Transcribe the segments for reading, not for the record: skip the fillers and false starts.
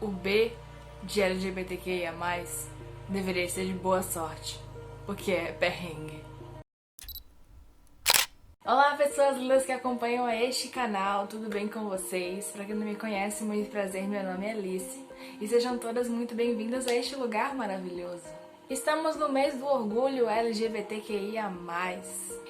o B de LGBTQIA+, deveria ser de boa sorte, porque é perrengue. Olá pessoas lindas que acompanham este canal, tudo bem com vocês? Pra quem não me conhece, muito prazer, meu nome é Alice e sejam todas muito bem-vindas a este lugar maravilhoso. Estamos no mês do orgulho LGBTQIA+.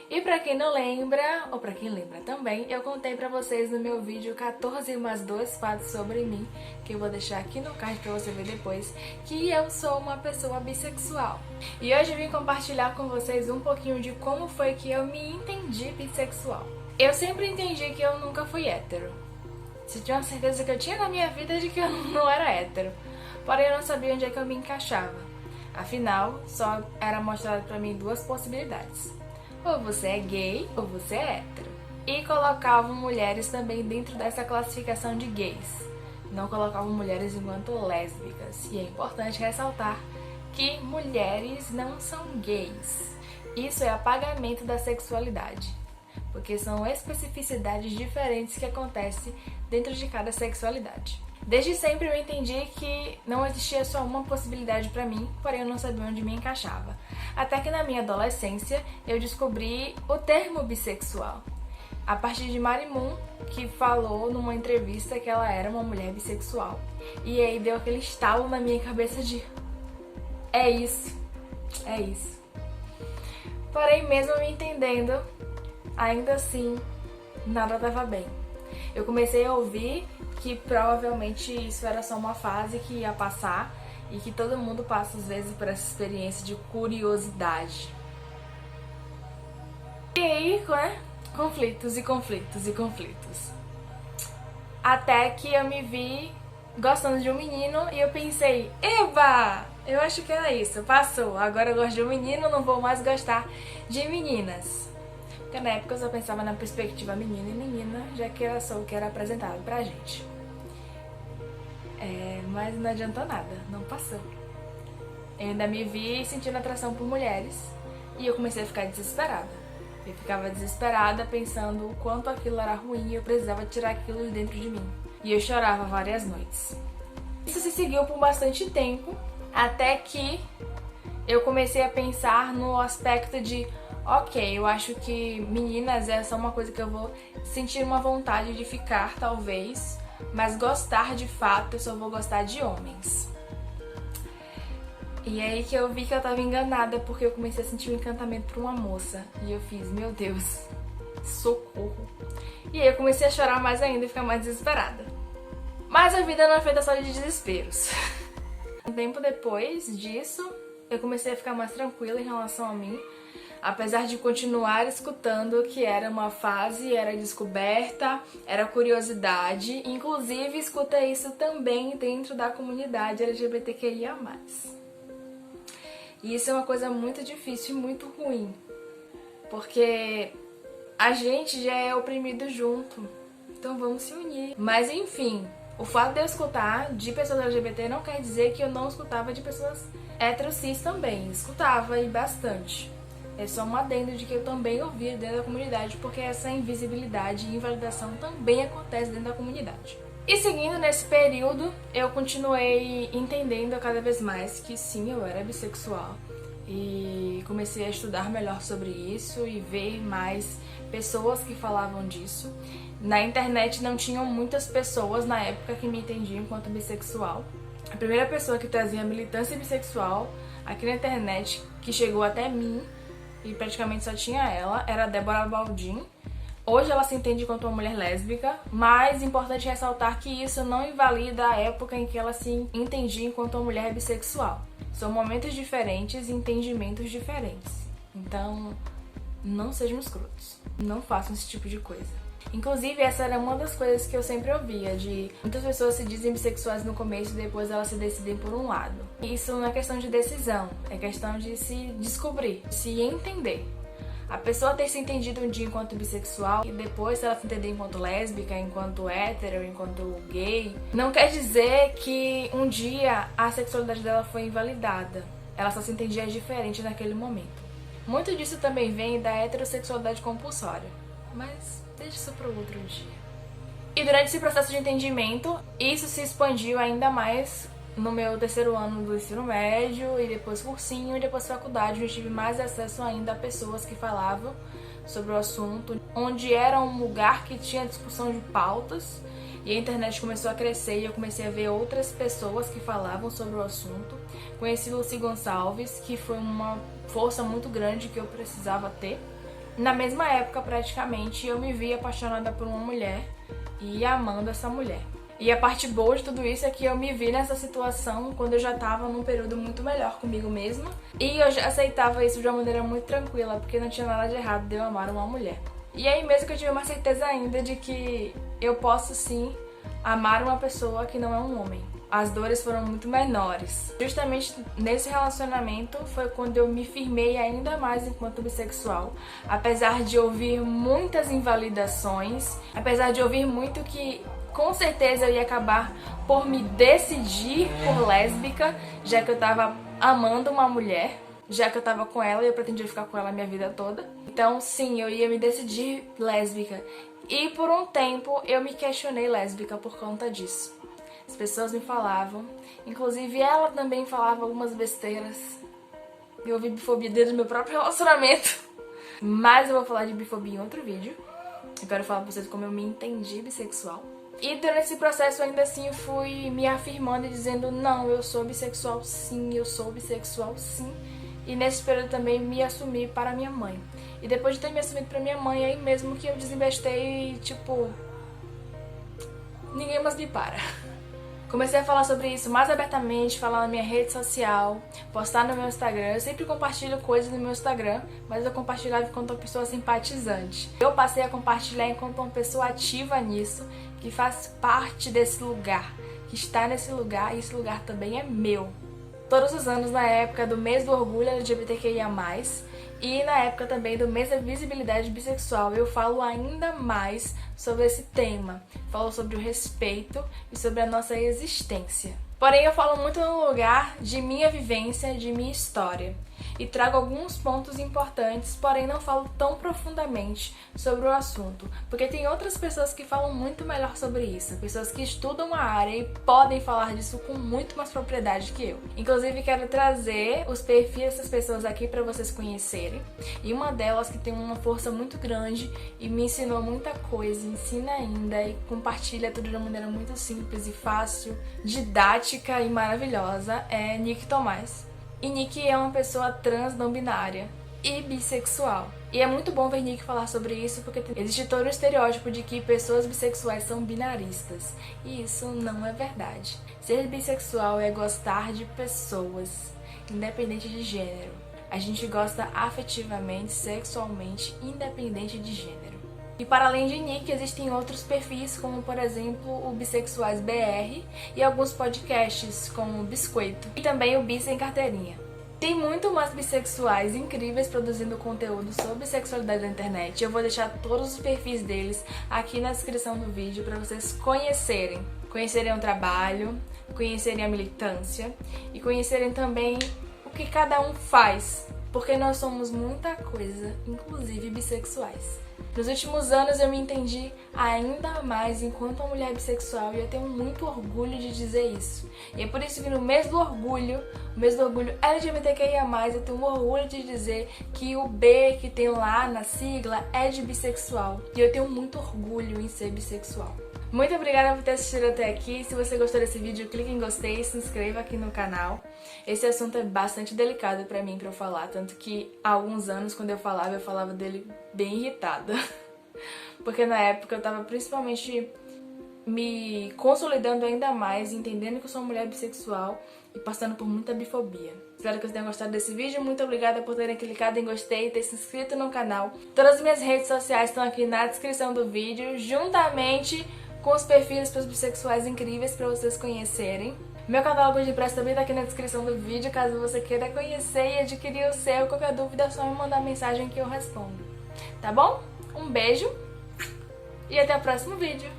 E pra quem não lembra, ou pra quem lembra também, eu contei pra vocês no meu vídeo 14 mais 2 fatos sobre mim, que eu vou deixar aqui no card pra você ver depois, que eu sou uma pessoa bissexual. E hoje eu vim compartilhar com vocês um pouquinho de como foi que eu me entendi bissexual. Eu sempre entendi que eu nunca fui hétero. Se tinha uma certeza que eu tinha na minha vida de que eu não era hétero. Porém eu não sabia onde é que eu me encaixava. Afinal, só era mostrado pra mim duas possibilidades. Ou você é gay, ou você é hétero. E colocavam mulheres também dentro dessa classificação de gays. Não colocavam mulheres enquanto lésbicas. E é importante ressaltar que mulheres não são gays. Isso é apagamento da sexualidade. Porque são especificidades diferentes que acontecem dentro de cada sexualidade. Desde sempre eu entendi que não existia só uma possibilidade pra mim, porém eu não sabia onde me encaixava. Até que na minha adolescência eu descobri o termo bissexual. A partir de Marimun, que falou numa entrevista que ela era uma mulher bissexual. E aí deu aquele estalo na minha cabeça de... é isso. Porém, mesmo me entendendo, ainda assim, nada estava bem. Eu comecei a ouvir que provavelmente isso era só uma fase que ia passar e que todo mundo passa às vezes por essa experiência de curiosidade. E aí, né? Conflitos. Até que eu me vi gostando de um menino e eu pensei, eba! Eu acho que era isso, passou. Agora eu gosto de um menino, não vou mais gostar de meninas. Porque na época eu só pensava na perspectiva menino e menina, já que era só o que era apresentado pra gente. Mas não adiantou nada, não passou. Eu ainda me vi sentindo atração por mulheres e eu comecei a ficar desesperada. Eu ficava desesperada pensando o quanto aquilo era ruim e eu precisava tirar aquilo de dentro de mim. E eu chorava várias noites. Isso se seguiu por bastante tempo, até que eu comecei a pensar no aspecto de ok, eu acho que meninas é só uma coisa que eu vou sentir uma vontade de ficar, talvez, mas gostar de fato eu só vou gostar de homens. E aí que eu vi que eu tava enganada, porque eu comecei a sentir um encantamento por uma moça. E eu fiz, meu Deus, socorro. E aí eu comecei a chorar mais ainda e ficar mais desesperada. Mas a vida não é feita só de desesperos. Um tempo depois disso, eu comecei a ficar mais tranquila em relação a mim. Apesar de continuar escutando que era uma fase, era descoberta, era curiosidade. Inclusive, escutei isso também dentro da comunidade LGBTQIA+. E isso é uma coisa muito difícil e muito ruim. Porque a gente já é oprimido junto. Então vamos se unir. Mas enfim, o fato de eu escutar de pessoas LGBT não quer dizer que eu não escutava de pessoas hétero cis também. Escutava e bastante. É só um adendo de que eu também ouvia dentro da comunidade, porque essa invisibilidade e invalidação também acontece dentro da comunidade. E seguindo nesse período, eu continuei entendendo cada vez mais que sim, eu era bissexual. E comecei a estudar melhor sobre isso e ver mais pessoas que falavam disso. Na internet não tinham muitas pessoas na época que me entendiam enquanto bissexual. A primeira pessoa que trazia a militância bissexual aqui na internet, que chegou até mim, e praticamente só tinha ela, era a Débora Baldin. Hoje ela se entende enquanto uma mulher lésbica, mas é importante ressaltar que isso não invalida a época em que ela se entendia enquanto uma mulher bissexual. São momentos diferentes e entendimentos diferentes. Então, não sejam escrotos. Não façam esse tipo de coisa. Inclusive, essa era uma das coisas que eu sempre ouvia, de muitas pessoas se dizem bissexuais no começo e depois elas se decidem por um lado. E isso não é questão de decisão, é questão de se descobrir, se entender. A pessoa ter se entendido um dia enquanto bissexual e depois ela se entender enquanto lésbica, enquanto hétero, enquanto gay, não quer dizer que um dia a sexualidade dela foi invalidada. Ela só se entendia diferente naquele momento. Muito disso também vem da heterossexualidade compulsória, mas deixa isso para outro dia. E durante esse processo de entendimento, isso se expandiu ainda mais no meu terceiro ano do ensino médio, e depois cursinho, e depois faculdade, eu tive mais acesso ainda a pessoas que falavam sobre o assunto, onde era um lugar que tinha discussão de pautas, e a internet começou a crescer e eu comecei a ver outras pessoas que falavam sobre o assunto. Conheci Lucy Gonçalves, que foi uma força muito grande que eu precisava ter. Na mesma época, praticamente, eu me vi apaixonada por uma mulher e amando essa mulher. E a parte boa de tudo isso é que eu me vi nessa situação quando eu já estava num período muito melhor comigo mesma. E eu já aceitava isso de uma maneira muito tranquila, porque não tinha nada de errado de eu amar uma mulher. E aí mesmo que eu tive uma certeza ainda de que eu posso sim amar uma pessoa que não é um homem. As dores foram muito menores. Justamente nesse relacionamento foi quando eu me firmei ainda mais enquanto bissexual. Apesar de ouvir muitas invalidações, apesar de ouvir muito que com certeza eu ia acabar por me decidir por lésbica, já que eu tava amando uma mulher, já que eu tava com ela e eu pretendia ficar com ela a minha vida toda. Então sim, eu ia me decidir lésbica. E por um tempo eu me questionei lésbica por conta disso. As pessoas me falavam, inclusive ela também falava algumas besteiras. Eu ouvi bifobia desde o meu próprio relacionamento. Mas eu vou falar de bifobia em outro vídeo. Eu quero falar pra vocês como eu me entendi bissexual. E durante esse processo ainda assim eu fui me afirmando e dizendo não, eu sou bissexual sim, eu sou bissexual sim. E nesse período também me assumi para minha mãe. E depois de ter me assumido para minha mãe, aí mesmo que eu desinvestei, tipo, ninguém mais me para. Comecei a falar sobre isso mais abertamente, falar na minha rede social, postar no meu Instagram. Eu sempre compartilho coisas no meu Instagram, mas eu compartilhava enquanto uma pessoa simpatizante. Eu passei a compartilhar enquanto uma pessoa ativa nisso, que faz parte desse lugar, que está nesse lugar, e esse lugar também é meu. Todos os anos, na época do mês do orgulho LGBTQIA+, e na época também do mês da visibilidade bissexual, eu falo ainda mais sobre esse tema. Falo sobre o respeito e sobre a nossa existência. Porém, eu falo muito no lugar de minha vivência, de minha história. E trago alguns pontos importantes, porém não falo tão profundamente sobre o assunto, porque tem outras pessoas que falam muito melhor sobre isso, pessoas que estudam a área e podem falar disso com muito mais propriedade que eu. Inclusive quero trazer os perfis dessas pessoas aqui para vocês conhecerem, e uma delas que tem uma força muito grande e me ensinou muita coisa, ensina ainda e compartilha tudo de uma maneira muito simples e fácil, didática e maravilhosa, é Nick Tomás. E Nick é uma pessoa trans não binária e bissexual. E é muito bom ver Nick falar sobre isso, porque existe todo o estereótipo de que pessoas bissexuais são binaristas. E isso não é verdade. Ser bissexual é gostar de pessoas, independente de gênero. A gente gosta afetivamente, sexualmente, independente de gênero. E para além de Nick, existem outros perfis, como por exemplo o Bissexuais BR e alguns podcasts como o Biscoito e também o Bi Sem Carteirinha. Tem muito mais bissexuais incríveis produzindo conteúdo sobre sexualidade na internet. Eu vou deixar todos os perfis deles aqui na descrição do vídeo para vocês conhecerem. Conhecerem o trabalho, conhecerem a militância e conhecerem também o que cada um faz. Porque nós somos muita coisa, inclusive bissexuais. Nos últimos anos eu me entendi ainda mais enquanto uma mulher bissexual e eu tenho muito orgulho de dizer isso. E é por isso que no mês do orgulho, o mês do orgulho LGBTQIA+, eu tenho orgulho de dizer que o B que tem lá na sigla é de bissexual. E eu tenho muito orgulho em ser bissexual. Muito obrigada por ter assistido até aqui. Se você gostou desse vídeo, clique em gostei e se inscreva aqui no canal. Esse assunto é bastante delicado pra mim pra eu falar, tanto que há alguns anos, quando eu falava dele bem irritada. Porque na época eu tava principalmente me consolidando ainda mais, entendendo que eu sou uma mulher bissexual e passando por muita bifobia. Espero que vocês tenham gostado desse vídeo. Muito obrigada por terem clicado em gostei e ter se inscrito no canal. Todas as minhas redes sociais estão aqui na descrição do vídeo, juntamente com os perfis para os bissexuais incríveis para vocês conhecerem. Meu catálogo de preço também tá aqui na descrição do vídeo, caso você queira conhecer e adquirir o seu. Qualquer dúvida é só me mandar mensagem que eu respondo. Tá bom? Um beijo e até o próximo vídeo!